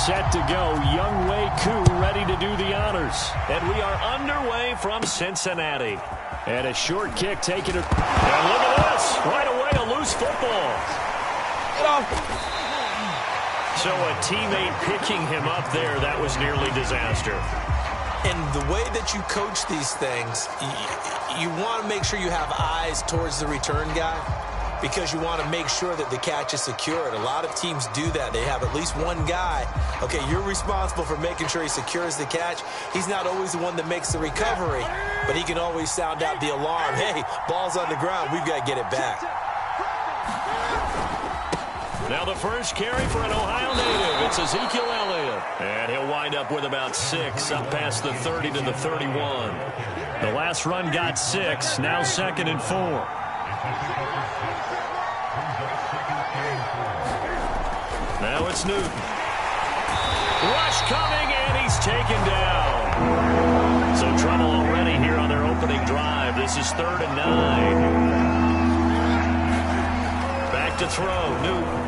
Set to go. Young Wei Koo ready to do the honors. And we are underway from Cincinnati. And a short kick taking it. And look at this. Right away, a loose football. Get off. So a teammate picking him up there, that was nearly disaster. And the way that you coach these things, you want to make sure you have eyes towards the return guy because you want to make sure that the catch is secured. A lot of teams do that. They have at least one guy. Okay, you're responsible for making sure he secures the catch. He's not always the one that makes the recovery, but he can always sound out the alarm. Hey, ball's on the ground. We've got to get it back. Now the first carry for an Ohio native. It's Ezekiel Elliott. And he'll wind up with about 6 up past the 30 to the 31. The last run got 6. Now 2nd and 4. Now it's Newton. Rush coming, and he's taken down. So trouble already here on their opening drive. This is 3rd and 9. Back to throw. Newton.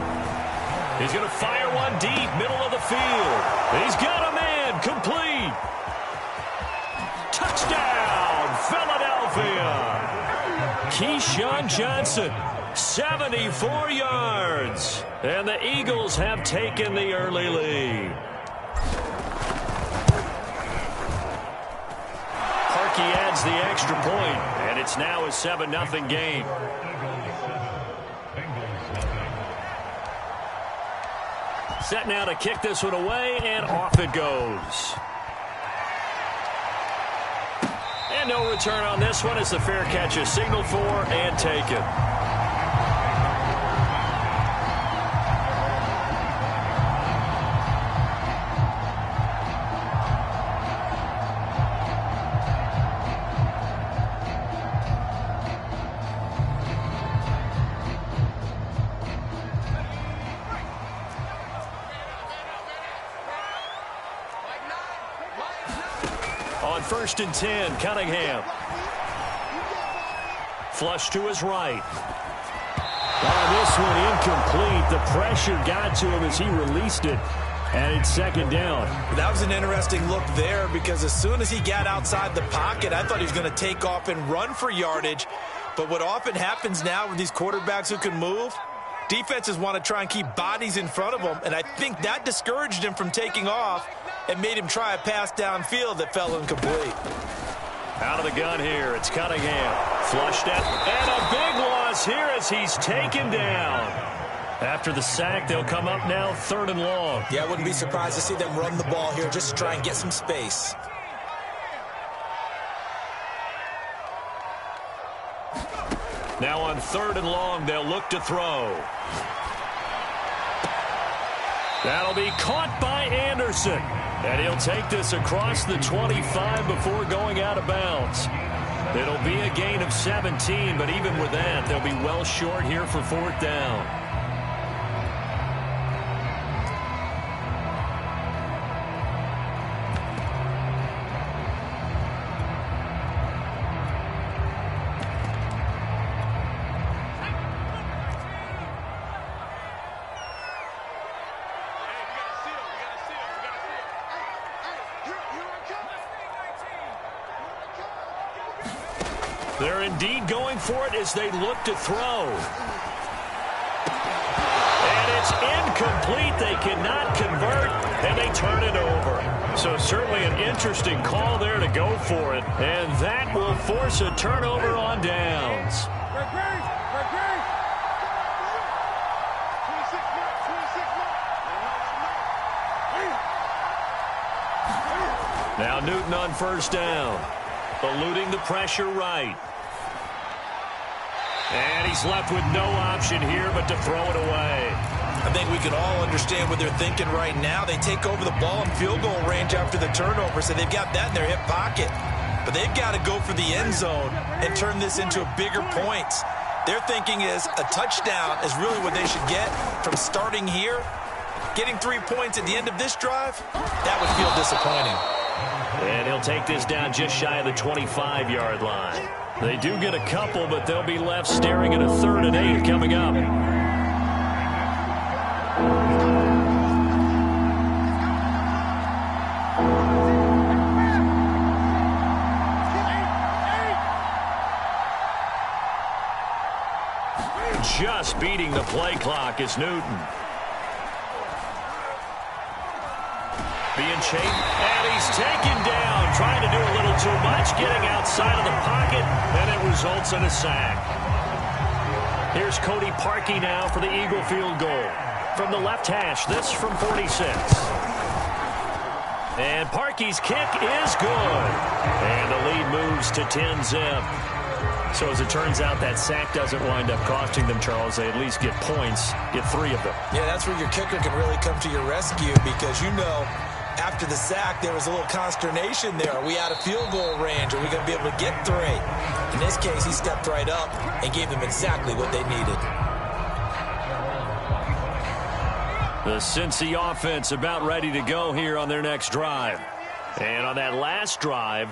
He's going to fire one deep, middle of the field. He's got a man, complete. Touchdown, Philadelphia. Keyshawn Johnson, 74 yards. And the Eagles have taken the early lead. Parkey adds the extra point, and it's now a 7-0 game. Set now to kick this one away, and off it goes. And no return on this one as the fair catch is signaled for and taken. On 1st and 10, Cunningham. Flush to his right. This one incomplete. The pressure got to him as he released it, and it's 2nd down. That was an interesting look there because as soon as he got outside the pocket, I thought he was going to take off and run for yardage. But what often happens now with these quarterbacks who can move, defenses want to try and keep bodies in front of them, and I think that discouraged him from taking off and made him try a pass downfield that fell incomplete. Out of the gun here, it's Cunningham. Flushed out, and a big loss here as he's taken down. After the sack, they'll come up now 3rd and long. Yeah, I wouldn't be surprised to see them run the ball here just to try and get some space. Now on 3rd and long, they'll look to throw. That'll be caught by Anderson. And he'll take this across the 25 before going out of bounds. It'll be a gain of 17, but even with that, they'll be well short here for 4th down. They're indeed going for it as they look to throw. And it's incomplete. They cannot convert, and they turn it over. So certainly an interesting call there to go for it. And that will force a turnover on downs. Now Newton on 1st down. Eluding the pressure right. And he's left with no option here but to throw it away. I think we can all understand what they're thinking right now. They take over the ball in field goal range after the turnover, so they've got that in their hip pocket. But they've got to go for the end zone and turn this into a bigger point. Their thinking is a touchdown is really what they should get from starting here. Getting 3 points at the end of this drive, that would feel disappointing. And he'll take this down just shy of the 25-yard line. They do get a couple, but they'll be left staring at a 3rd and 8 coming up. speeding the play clock is Newton. Being chased, and he's taken down, trying to do a little too much, getting outside of the pocket, and it results in a sack. Here's Cody Parkey now for the Eagle field goal. From the left hash, this from 46. And Parkey's kick is good. And the lead moves to 10-zip. So as it turns out, that sack doesn't wind up costing them, Charles. They at least get points, get 3 of them. Yeah, that's where your kicker can really come to your rescue because after the sack, there was a little consternation there. Are we out of field goal range? Are we going to be able to get 3? In this case, he stepped right up and gave them exactly what they needed. The Cincy offense about ready to go here on their next drive. And on that last drive,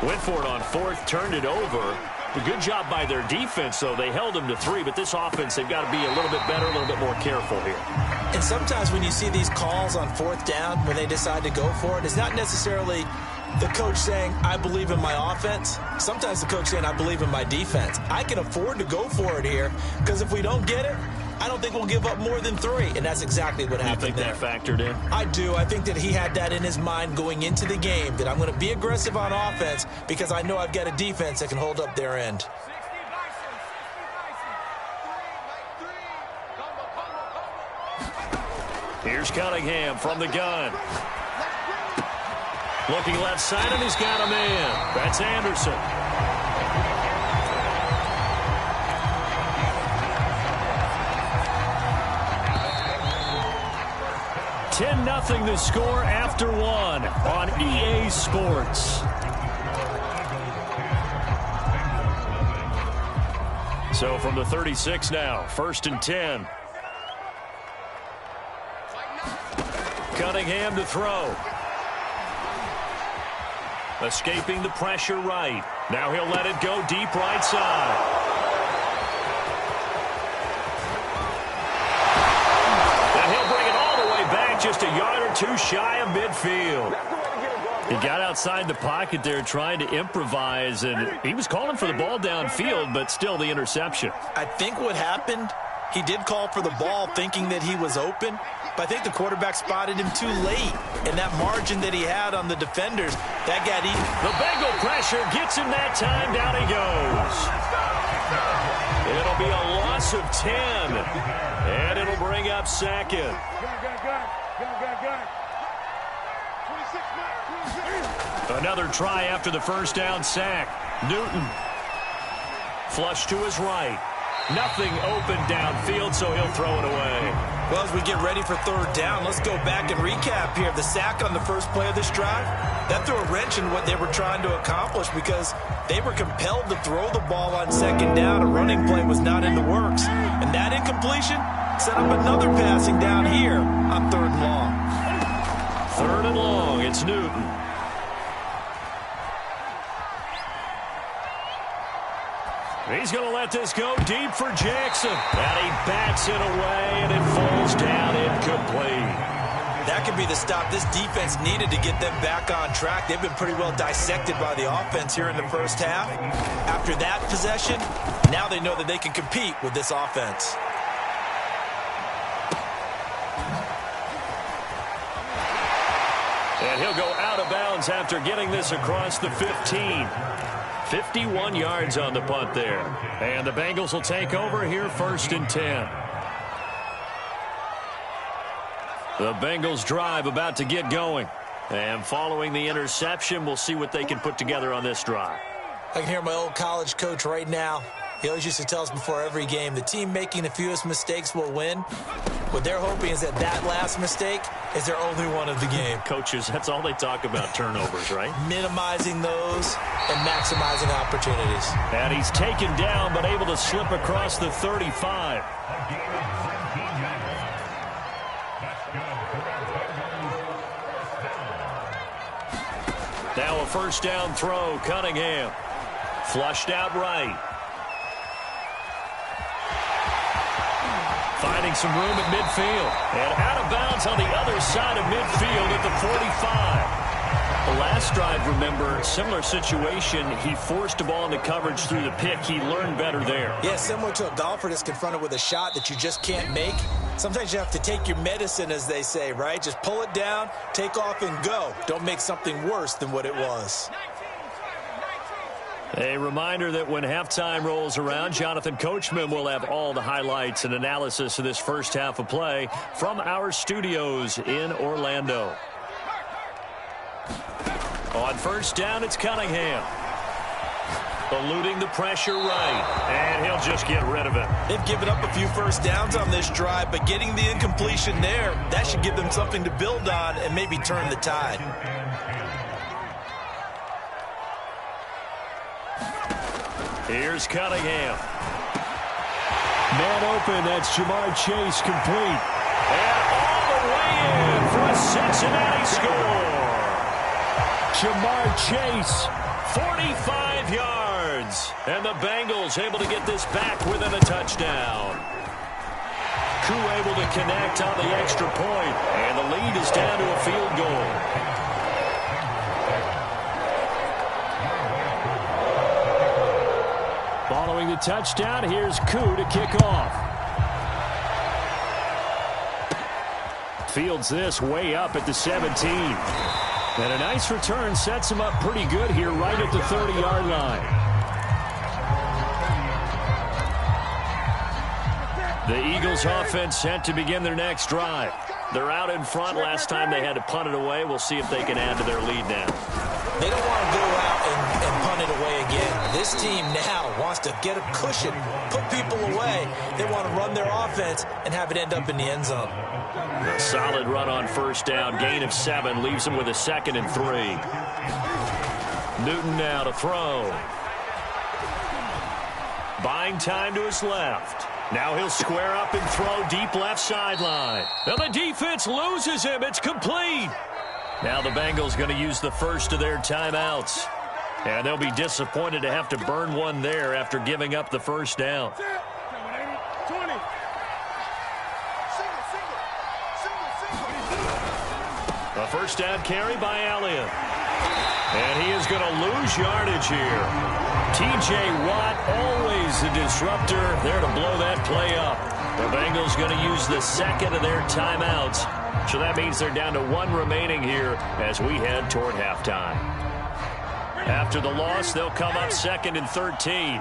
went for it on 4th, turned it over. A good job by their defense, though. They held them to 3, but this offense, they've got to be a little bit better, a little bit more careful here. And sometimes when you see these calls on 4th down, when they decide to go for it, it's not necessarily the coach saying, I believe in my offense. Sometimes the coach saying, I believe in my defense. I can afford to go for it here because if we don't get it, I don't think we'll give up more than 3, and that's exactly what happened there. You think that factored in? I do. I think that he had that in his mind going into the game, that I'm going to be aggressive on offense because I know I've got a defense that can hold up their end. Here's Cunningham from the gun. Looking left side, and he's got a man. That's Anderson. 10-0 the score after 1 on EA Sports. So from the 36 now, 1st and 10. Cunningham to throw. Escaping the pressure right. Now he'll let it go deep right side. Just a yard or 2 shy of midfield. He got outside the pocket there trying to improvise, and he was calling for the ball downfield, but still the interception. I think what happened, he did call for the ball thinking that he was open, but I think the quarterback spotted him too late, and that margin that he had on the defenders, that got eaten. The Bengal pressure gets him that time. Down he goes. It'll be a loss of 10, and it'll bring up 2nd. Another try after the first down sack. Newton. Flush to his right. Nothing open downfield, so he'll throw it away. Well, as we get ready for 3rd down, let's go back and recap here. The sack on the first play of this drive, that threw a wrench in what they were trying to accomplish because they were compelled to throw the ball on 2nd down. A running play was not in the works. And that incompletion set up another passing down here on 3rd and long. 3rd and long, it's Newton. He's going to let this go deep for Jackson. And he bats it away, and it falls down incomplete. That could be the stop this defense needed to get them back on track. They've been pretty well dissected by the offense here in the first half. After that possession, now they know that they can compete with this offense. And he'll go out of bounds after getting this across the 15. 51 yards on the punt there. And the Bengals will take over here 1st and 10. The Bengals drive about to get going. And following the interception, we'll see what they can put together on this drive. I can hear my old college coach right now. He always used to tell us before every game, the team making the fewest mistakes will win. What they're hoping is that that last mistake is their only one of the game. Coaches, that's all they talk about, turnovers, right? Minimizing those and maximizing opportunities. And he's taken down but able to slip across the 35. Now a 1st down throw, Cunningham. Flushed out right. Finding some room at midfield. And out of bounds on the other side of midfield at the 45. The last drive, remember, similar situation. He forced a ball into coverage through the pick. He learned better there. Yeah, similar to a golfer that's confronted with a shot that you just can't make. Sometimes you have to take your medicine, as they say, right? Just pull it down, take off, and go. Don't make something worse than what it was. A reminder that when halftime rolls around, Jonathan Coachman will have all the highlights and analysis of this first half of play from our studios in Orlando. On first down, it's Cunningham. Eluding the pressure right, and he'll just get rid of it. They've given up a few first downs on this drive, but getting the incompletion there, that should give them something to build on and maybe turn the tide. Here's Cunningham. Man open, that's Jamar Chase complete. And all the way in for a Cincinnati score. Jamar Chase, 45 yards. And the Bengals able to get this back within a touchdown. Koo able to connect on the extra point, and the lead is down to a field goal. Following the touchdown, here's Koo to kick off. Fields this way up at the 17. And a nice return sets him up pretty good here right at the 30-yard line. The Eagles offense set to begin their next drive. They're out in front. Last time they had to punt it away. We'll see if they can add to their lead now. They don't want to go out and punt it away again. This team now wants to get a cushion, put people away. They want to run their offense and have it end up in the end zone. A solid run on first down. Gain of 7 leaves him with a 2nd and 3. Newton now to throw. Buying time to his left. Now he'll square up and throw deep left sideline. Now the defense loses him. It's complete. Now the Bengals going to use the first of their timeouts. And they'll be disappointed to have to burn one there after giving up the first down. A first down carry by Elliott. And he is going to lose yardage here. T.J. Watt, always a disruptor, there to blow that play up. The Bengals going to use the second of their timeouts. So that means they're down to 1 remaining here as we head toward halftime. After the loss, they'll come up 2nd and 13.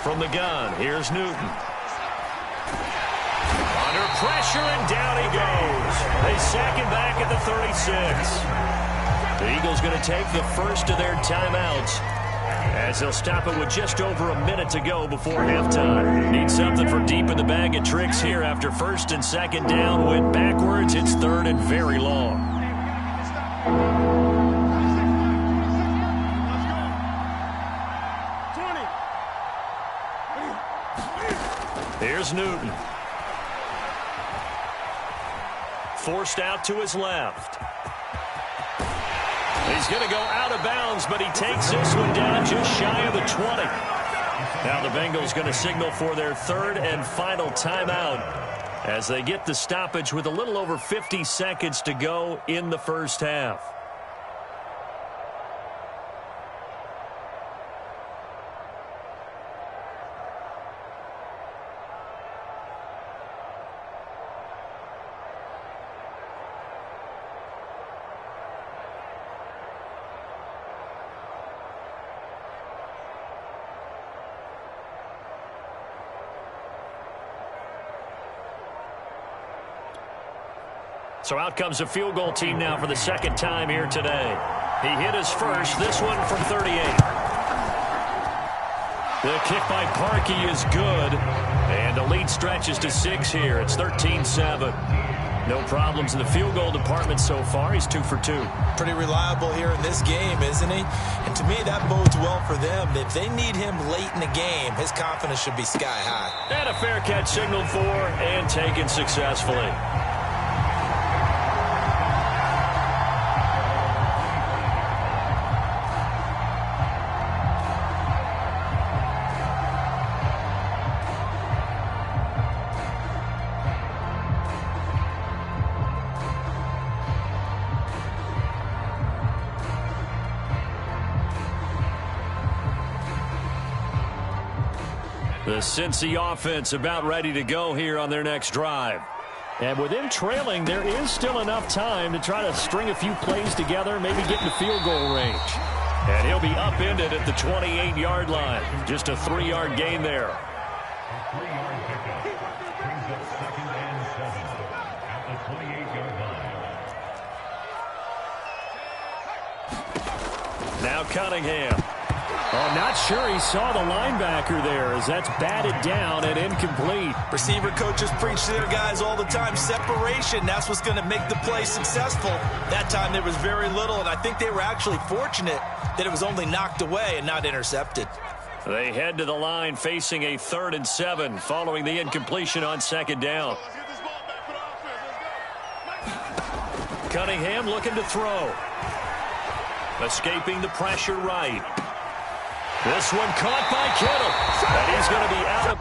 From the gun, here's Newton. Under pressure, and down he goes. They sack him back at the 36. The Eagles going to take the first of their timeouts as they'll stop it with just over a minute to go before halftime. Need something from deep in the bag of tricks here after 1st and 2nd down. Went backwards. It's 3rd and very long. Here's Newton. Forced out to his left. He's going to go out of bounds, but he takes this one down just shy of the 20. Now the Bengals going to signal for their 3rd and final timeout as they get the stoppage with a little over 50 seconds to go in the first half. So out comes a field goal team now for the 2nd time here today. He hit his first, this one from 38. The kick by Parkey is good, and the lead stretches to 6 here. It's 13-7. No problems in the field goal department so far. He's 2 for 2. Pretty reliable here in this game, isn't he? And to me, that bodes well for them. If they need him late in the game, his confidence should be sky high. And a fair catch signaled for and taken successfully. The Cincy offense about ready to go here on their next drive. And with them trailing, there is still enough time to try to string a few plays together, maybe get in the field goal range. And he'll be upended at the 28-yard line. Just a 3-yard gain there. Now Cunningham. Oh, not sure he saw the linebacker there as that's batted down and incomplete. Receiver coaches preach to their guys all the time. Separation, that's what's going to make the play successful. That time there was very little, and I think they were actually fortunate that it was only knocked away and not intercepted. They head to the line facing a 3rd and 7 following the incompletion on 2nd down. Cunningham looking to throw. Escaping the pressure right. This one caught by Kittle. And he's going to be out of...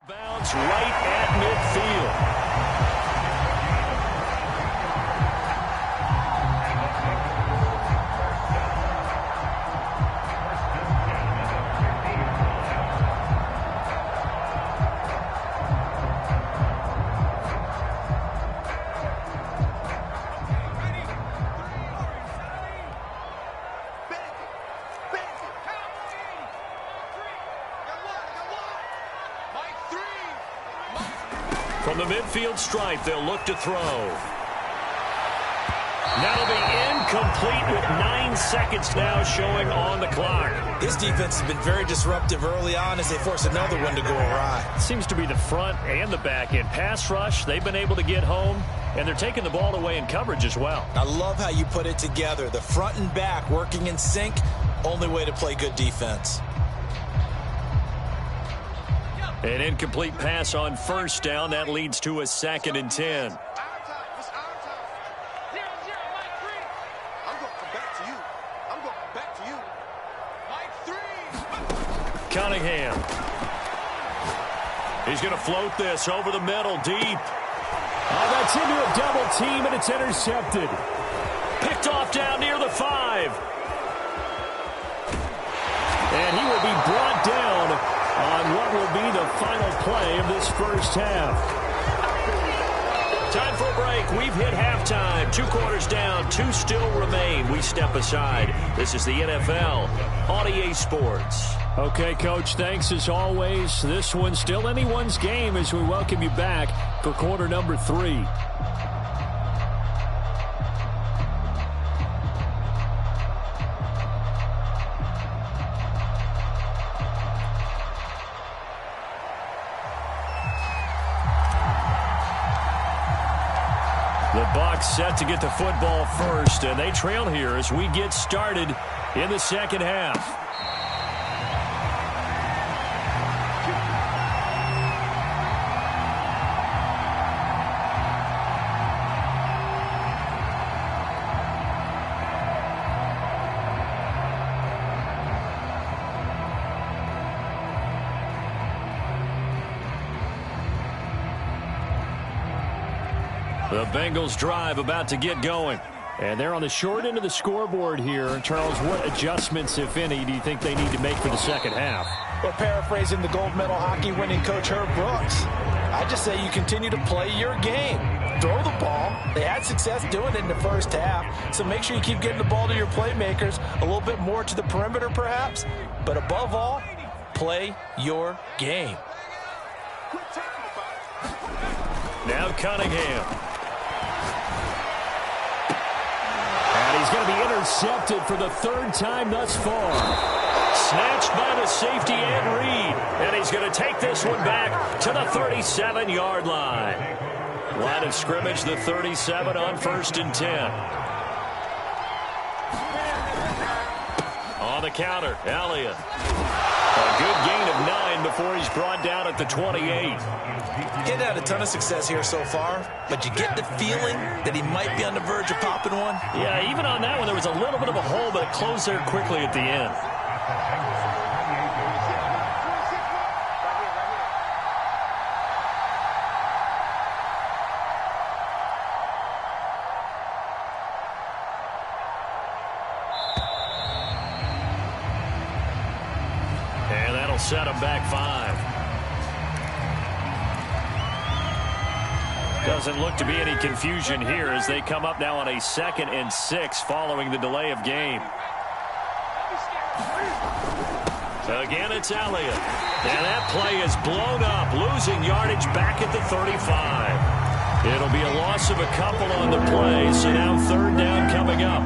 bounce right at midfield. From the midfield stripe, they'll look to throw. That'll be incomplete with 9 seconds now showing on the clock. This defense has been very disruptive early on as they force another one to go awry. Seems to be the front and the back end. Pass rush, they've been able to get home, and they're taking the ball away in coverage as well. I love how you put it together. The front and back working in sync, only way to play good defense. An incomplete pass on 1st down. That leads to a 2nd and 10. Cunningham. He's going to float this over the middle, deep. Oh, that's into a double team, and it's intercepted. Picked off down near the 5. And he will be brought down on what will be the final play of this 1st half. Time for a break. We've hit halftime. 2 quarters down, 2 still remain. We step aside. This is the NFL on EA Sports. Okay, Coach, thanks as always. This one's still anyone's game as we welcome you back for quarter number 3. The Bucs set to get the football first, and they trail here as we get started in the 2nd half. The Bengals drive about to get going. And they're on the short end of the scoreboard here. Charles, what adjustments, if any, do you think they need to make for the 2nd half? Well, paraphrasing the gold medal hockey winning coach Herb Brooks, I just say you continue to play your game. Throw the ball. They had success doing it in the 1st half, so make sure you keep getting the ball to your playmakers, a little bit more to the perimeter perhaps, but above all, play your game. Now Cunningham. And he's going to be intercepted for the 3rd time thus far. Snatched by the safety Ed Reed. And he's going to take this one back to the 37-yard line. Line of scrimmage, the 37 on 1st and 10. On the counter, Elliott. A good gain of 9 before he's brought down at the 28. Getting had a ton of success here so far, but you get the feeling that he might be on the verge of popping one. Yeah, even on that one, there was a little bit of a hole, but it closed there quickly at the end. Set him back 5. Doesn't look to be any confusion here as they come up now on a 2nd and 6 following the delay of game. Again, it's Elliott. And that play is blown up, losing yardage back at the 35. It'll be a loss of a couple on the play, so now 3rd down coming up.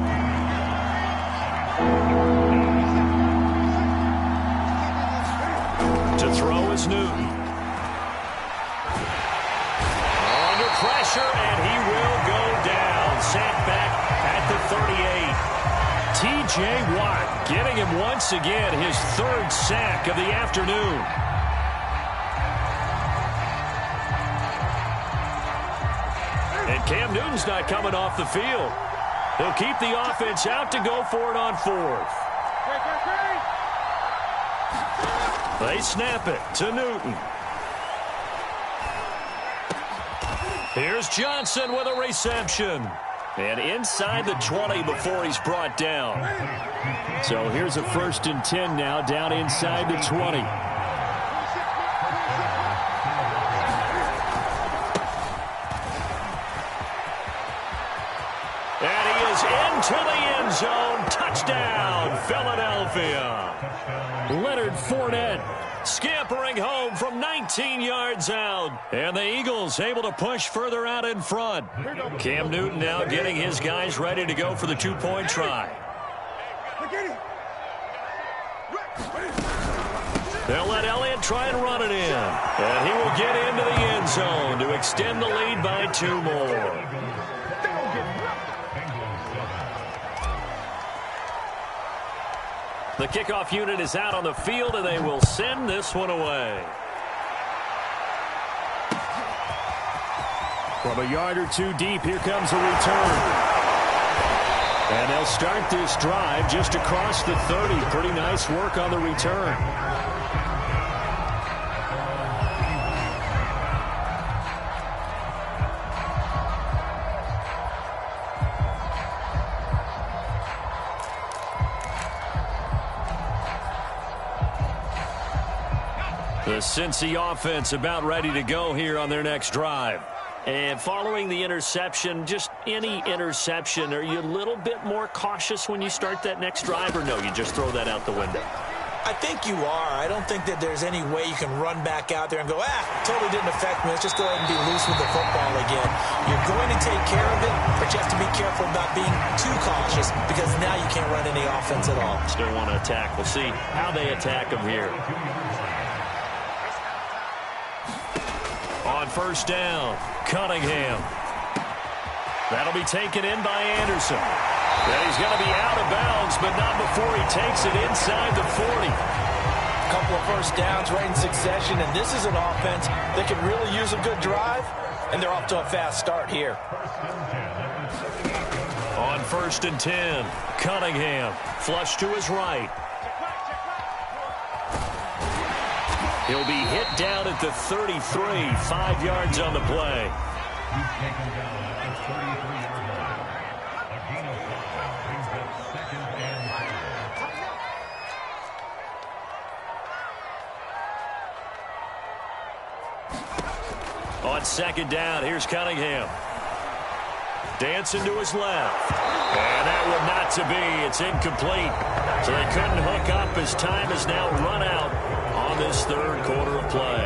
To throw is Newton. Under pressure, and he will go down. Sacked back at the 38. T.J. Watt getting him once again his 3rd sack of the afternoon. And Cam Newton's not coming off the field. He'll keep the offense out to go for it on 4th. They snap it to Newton. Here's Johnson with a reception. And inside the 20 before he's brought down. So here's a 1st and 10 now down inside the 20. And he is into the end zone. Touchdown, Philadelphia. Leonard Fournette scampering home from 19 yards out. And the Eagles able to push further out in front. Cam Newton now getting his guys ready to go for the 2-point try. They'll let Elliott try and run it in. And he will get into the end zone to extend the lead by 2 more. The kickoff unit is out on the field, and they will send this one away. From a yard or 2 deep, here comes a return. And they'll start this drive just across the 30. Pretty nice work on the return. The Cincy offense about ready to go here on their next drive. And following the interception, just any interception, are you a little bit more cautious when you start that next drive, or no, you just throw that out the window? I think you are. I don't think that there's any way you can run back out there and go, totally didn't affect me. Let's just go ahead and be loose with the football again. You're going to take care of it, but you have to be careful about being too cautious because now you can't run any offense at all. Still want to attack. We'll see how they attack them here. On 1st down, Cunningham. That'll be taken in by Anderson. And he's going to be out of bounds, but not before he takes it inside the 40. A couple of 1st downs right in succession, and this is an offense that can really use a good drive, and they're off to a fast start here. On 1st and 10, Cunningham, flush to his right. He'll be hit down at the 33, 5 yards on the play. On 2nd down, here's Cunningham. Dancing to his left. And that one not to be. It's incomplete. So they couldn't hook up as time is now run out on this 3rd quarter of play.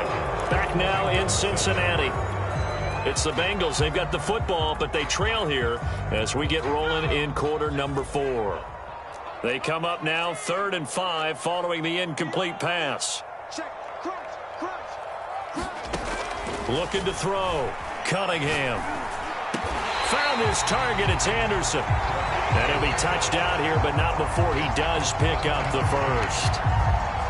Back now in Cincinnati. It's the Bengals. They've got the football, but they trail here as we get rolling in quarter number 4. They come up now 3rd and 5 following the incomplete pass. Looking to throw. Cunningham. Found his target. It's Anderson. And he'll be touched out here, but not before he does pick up the first.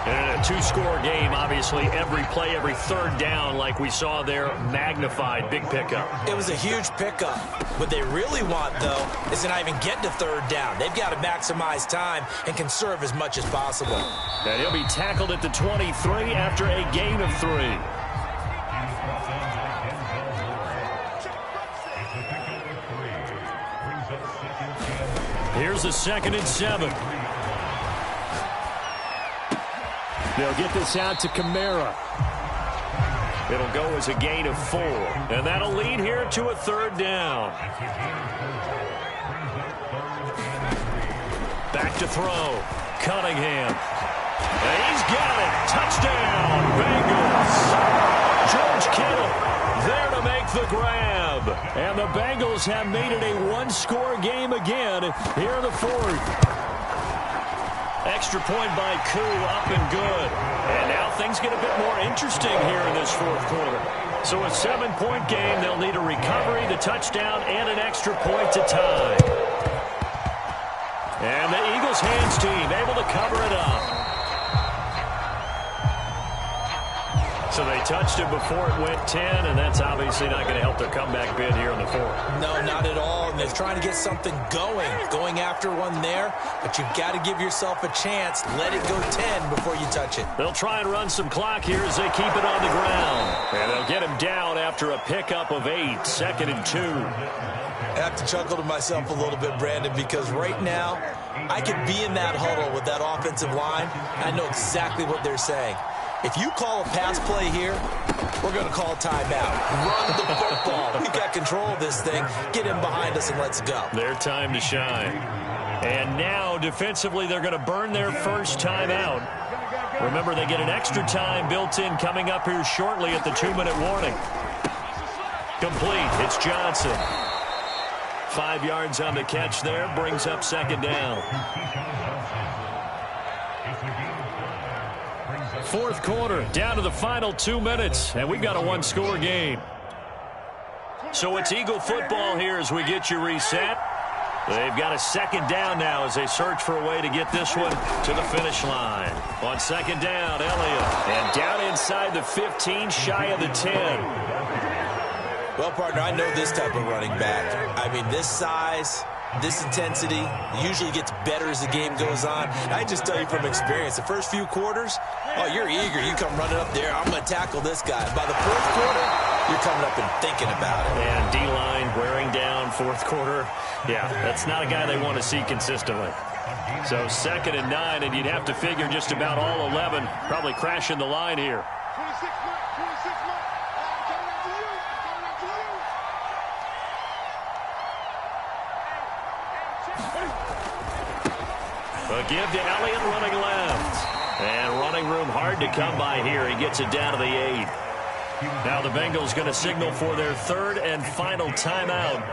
And in a two-score game, obviously, every play, every third down, like we saw there, magnified. Big pickup. It was a huge pickup. What they really want, though, is to not even get to third down. They've got to maximize time and conserve as much as possible. And he'll be tackled at the 23 after a gain of 3. Here's a 2nd and 7. They'll get this out to Kamara. It'll go as a gain of 4. And that'll lead here to a 3rd down. Back to throw. Cunningham. And he's got it. Touchdown, Bengals. George Kittle there to make the grab. And the Bengals have made it a one-score game again here in the 4th. Extra point by Koo, up and good. And now things get a bit more interesting here in this 4th quarter. So a 7-point game, they'll need a recovery, the touchdown, and an extra point to tie. And the Eagles hands team able to cover it up. So they touched it before it went 10, and that's obviously not going to help their comeback bid here in the 4th. No, not at all. And they're trying to get something going after one there, but you've got to give yourself a chance. Let it go 10 before you touch it. They'll try and run some clock here as they keep it on the ground. And they'll get him down after a pickup of 8, 2nd and 2. I have to chuckle to myself a little bit, Brandon, because right now I could be in that huddle with that offensive line. I know exactly what they're saying. If you call a pass play here, we're going to call timeout. Run the football. We've got control of this thing. Get him behind us and let's go. Their time to shine. And now, defensively, they're going to burn their first timeout. Remember, they get an extra time built in coming up here shortly at the 2-minute warning. Complete. It's Johnson. 5 yards on the catch there. Brings up 2nd down. 4th quarter, down to the final 2 minutes, and we've got a one-score game. So it's Eagle football here as we get you reset. They've got a 2nd down now as they search for a way to get this one to the finish line. On 2nd down, Elliott. And down inside the 15, shy of the 10. Well, partner, I know this type of running back. I mean, this size, this intensity usually gets better as the game goes on. I just tell you from experience, the first few quarters, oh, you're eager. You come running up there. I'm going to tackle this guy. By the 4th quarter, you're coming up and thinking about it. And D-line wearing down 4th quarter. Yeah, that's not a guy they want to see consistently. So 2nd and 9, and you'd have to figure just about all 11 probably crashing the line here. A give to Elliott running left. And running room hard to come by here. He gets it down to the 8. Now the Bengals going to signal for their 3rd and final timeout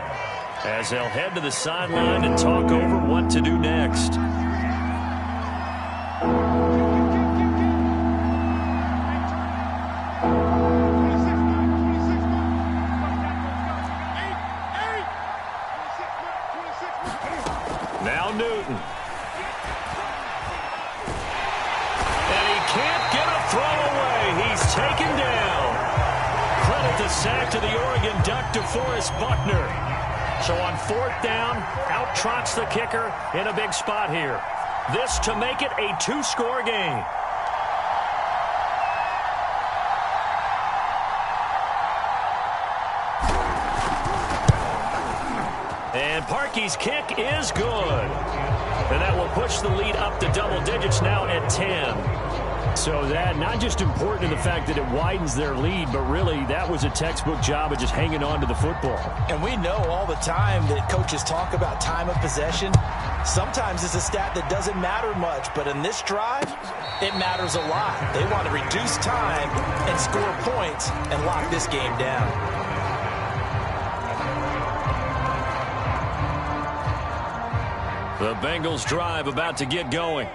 as they'll head to the sideline and talk over what to do next. Now Newton. He's taken down. Credit the sack to the Oregon Duck, DeForest Buckner. So on 4th down, out trots the kicker in a big spot here. This to make it a 2-score game. And Parkey's kick is good. And that will push the lead up to double digits now at 10. So that not just important in the fact that it widens their lead, but really that was a textbook job of just hanging on to the football. And we know all the time that coaches talk about time of possession. Sometimes it's a stat that doesn't matter much, but in this drive, it matters a lot. They want to reduce time and score points and lock this game down. The Bengals drive about to get going.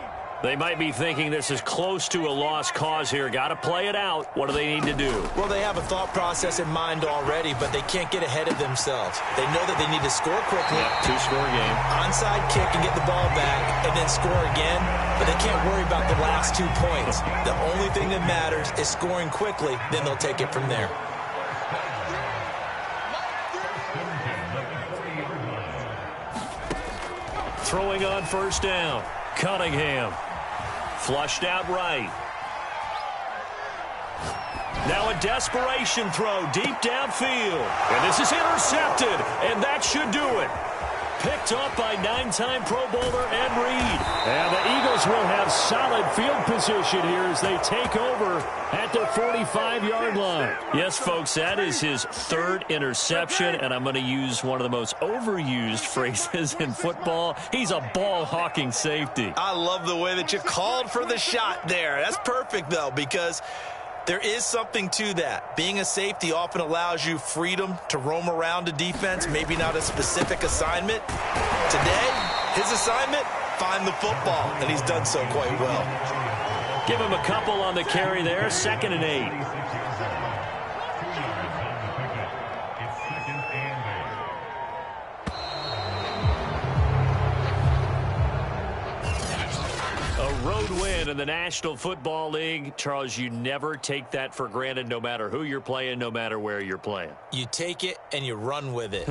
They might be thinking this is close to a lost cause here. Got to play it out. What do they need to do? Well, they have a thought process in mind already, but they can't get ahead of themselves. They know that they need to score quickly. Yep, two-score game. Onside kick and get the ball back and then score again, but they can't worry about the last 2 points. The only thing that matters is scoring quickly, then they'll take it from there. Throwing on first down. Cunningham. Flushed out right. Now a desperation throw deep downfield. And this is intercepted. And that should do it. Picked off by 9-time Pro Bowler Ed Reed. And the Eagles will have solid field position here as they take over at the 45-yard line. Yes, folks, that is his third interception, and I'm going to use one of the most overused phrases in football. He's a ball-hawking safety. I love the way that you called for the shot there. That's perfect, though, because there is something to that. Being a safety often allows you freedom to roam around a defense, maybe not a specific assignment. Today, his assignment, find the football, and he's done so quite well. Give him a couple on the carry there, 2nd and 8. Road win in the National Football League. Charles, you never take that for granted no matter who you're playing, no matter where you're playing. You take it and you run with it.